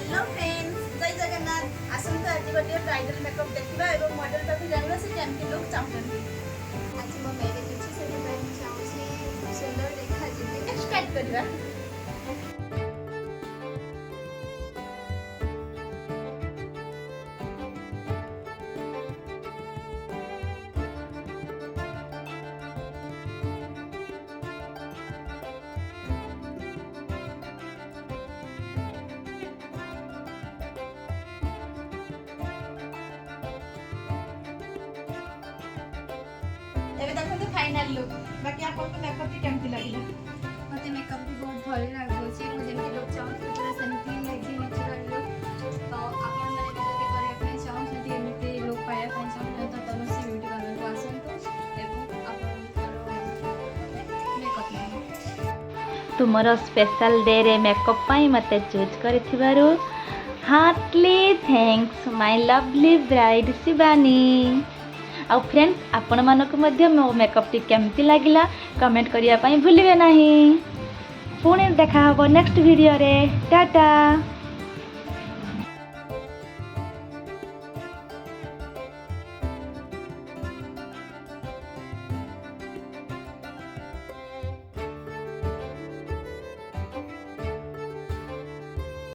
Hello friends जय जगन्नाथ आसंत आज गोटे ब्राइडल मेकअप देखा और मॉडल पाखे जानवा से केमती लुक चाहते आज मो मैरिज अछि से चाहूसी सुंदर देखा जी स्टार्ट करवा। एबे देखो तो फाइनल लुक बाकी आपन को मेकअप भी केमती लागिला मते मेकअप भी बहुत भल लागो छी मो जेमति लोग चाहू पूरा सेमती लागी नेचुरल लुक तो आपन माने जति करे अपन चाहू सेति एमति लोग पाया अपन चाहू तो तनुश्री ब्यूटी पार्लर को आसंतु एवं आपन मेकअप तुमर स्पेशल डे रे मेकअप पाई मते चूज करथिबारु heartly thanks my lovely bride Shivani. आ फ्रेंड्स आपण मानक मध्य मो मेकअप टी केमती लागिला कमेंट करिया पाई भूलिबे नाही। पुणे देखा हबो नेक्स्ट वीडियो रे टाटा।